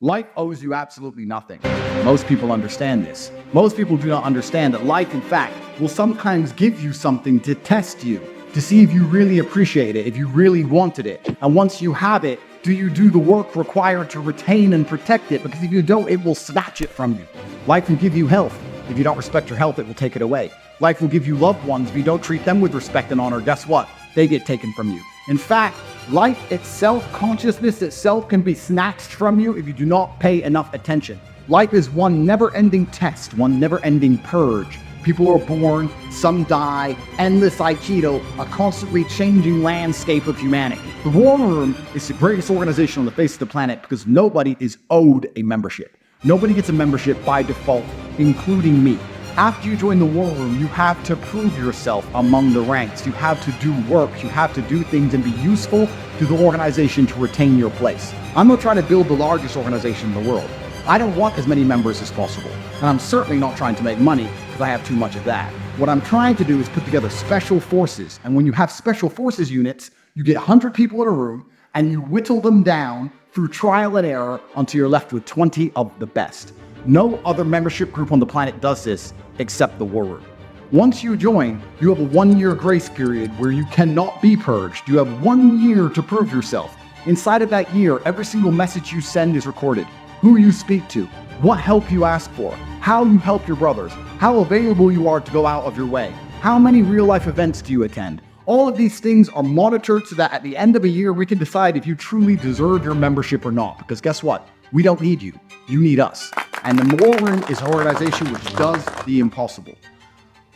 Life owes you absolutely nothing. Most people understand this. Most people do not understand that life, in fact, will sometimes give you something to test you, to see if you really appreciate it, if you really wanted it. And once you have it, do you do the work required to retain and protect it? Because if you don't, it will snatch it from you. Life will give you health. If you don't respect your health, it will take it away. Life will give you loved ones. If you don't treat them with respect and honor, guess what? They get taken from you. In fact, life itself, consciousness itself can be snatched from you if you do not pay enough attention. Life is one never-ending test, one never-ending purge. People are born, some die, endless Aikido, a constantly changing landscape of humanity. The War Room is the greatest organization on the face of the planet because nobody is owed a membership. Nobody gets a membership by default, including me. After you join the War Room, you have to prove yourself among the ranks. You have to do work. You have to do things and be useful to the organization to retain your place. I'm not trying to build the largest organization in the world. I don't want as many members as possible. And I'm certainly not trying to make money because I have too much of that. What I'm trying to do is put together special forces. And when you have special forces units, you get 100 people in a room and you whittle them down through trial and error until you're left with 20 of the best. No other membership group on the planet does this except the War Room. Once you join, you have a 1-year grace period where you cannot be purged. You have 1 year to prove yourself. Inside of that year, every single message you send is recorded. Who you speak to, what help you ask for, how you help your brothers, how available you are to go out of your way, how many real-life events do you attend. All of these things are monitored so that at the end of a year, we can decide if you truly deserve your membership or not. Because guess what? We don't need you. You need us. And the War Room is an organization which does the impossible.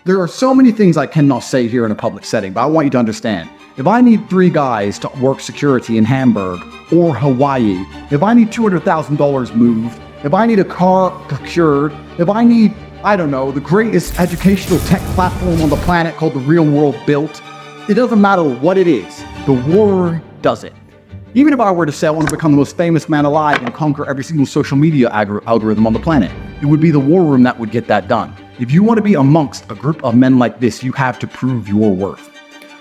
There are so many things I cannot say here in a public setting, but I want you to understand. If I need 3 guys to work security in Hamburg or Hawaii, if I need $200,000 moved, if I need a car procured, if I need, I don't know, the greatest educational tech platform on the planet called the real world built, it doesn't matter what it is, the War Room does it. Even if I were to say I want to become the most famous man alive and conquer every single social media algorithm on the planet, it would be the War Room that would get that done. If you want to be amongst a group of men like this, you have to prove your worth.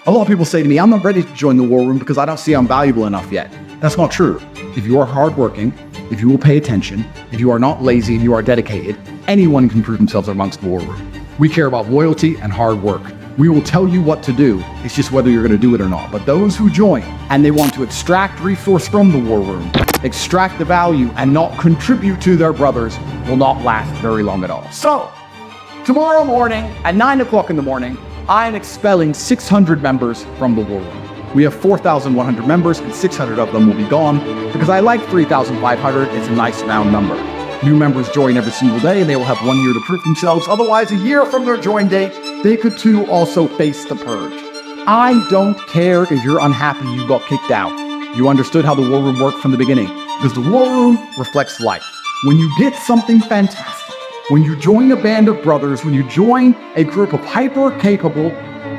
A lot of people say to me, I'm not ready to join the War Room because I don't see I'm valuable enough yet. That's not true. If you are hardworking, if you will pay attention, if you are not lazy and you are dedicated, anyone can prove themselves amongst the War Room. We care about loyalty and hard work. We will tell you what to do. It's just whether you're going to do it or not. But those who join and they want to extract resource from the War Room, extract the value and not contribute to their brothers will not last very long at all. So, tomorrow morning at 9 o'clock in the morning, I am expelling 600 members from the War Room. We have 4,100 members and 600 of them will be gone because I like 3,500. It's a nice round number. New members join every single day and they will have 1 year to prove themselves. Otherwise, a year from their join date, they could too also face the purge. I don't care if you're unhappy you got kicked out. You understood how the War Room worked from the beginning because the War Room reflects life. When you get something fantastic, when you join a band of brothers, when you join a group of hyper-capable,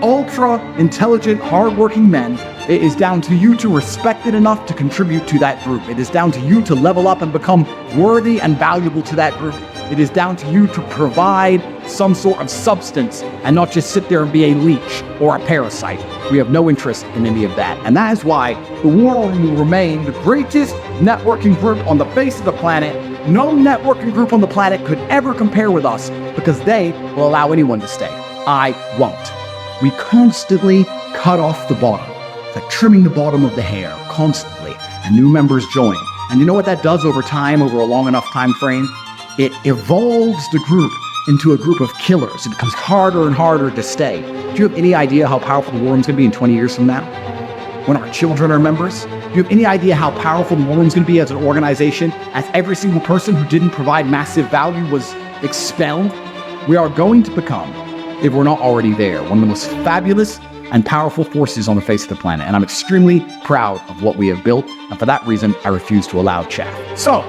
ultra-intelligent, hard-working men, it is down to you to respect it enough to contribute to that group. It is down to you to level up and become worthy and valuable to that group. It is down to you to provide some sort of substance and not just sit there and be a leech or a parasite. We have no interest in any of that. And that is why the War Room will remain the greatest networking group on the face of the planet. No networking group on the planet could ever compare with us because they will allow anyone to stay. I won't. We constantly cut off the bottom. It's like trimming the bottom of the hair constantly, and new members join. And you know what that does over time, over a long enough time frame? It evolves the group into a group of killers. It becomes harder and harder to stay. Do you have any idea how powerful the War Room's going to be in 20 years from now? When our children are members? Do you have any idea how powerful the War Room's going to be as an organization, as every single person who didn't provide massive value was expelled? We are going to become, if we're not already there, one of the most fabulous and powerful forces on the face of the planet. And I'm extremely proud of what we have built. And for that reason, I refuse to allow chaff. So,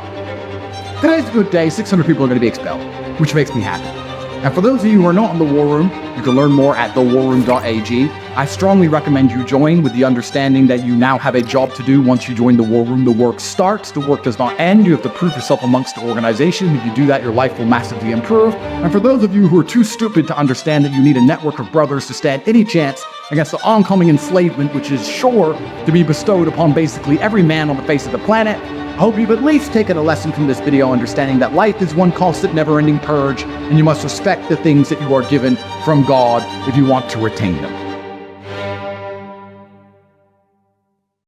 today's a good day. 600 people are going to be expelled, which makes me happy. And for those of you who are not in the War Room, you can learn more at thewarroom.ag. I strongly recommend you join with the understanding that you now have a job to do once you join the War Room. The work starts, the work does not end. You have to prove yourself amongst the organization. If you do that, your life will massively improve. And for those of you who are too stupid to understand that you need a network of brothers to stand any chance against the oncoming enslavement, which is sure to be bestowed upon basically every man on the face of the planet, hope you've at least taken a lesson from this video, understanding that life is one constant, never-ending purge, and you must respect the things that you are given from God if you want to retain them.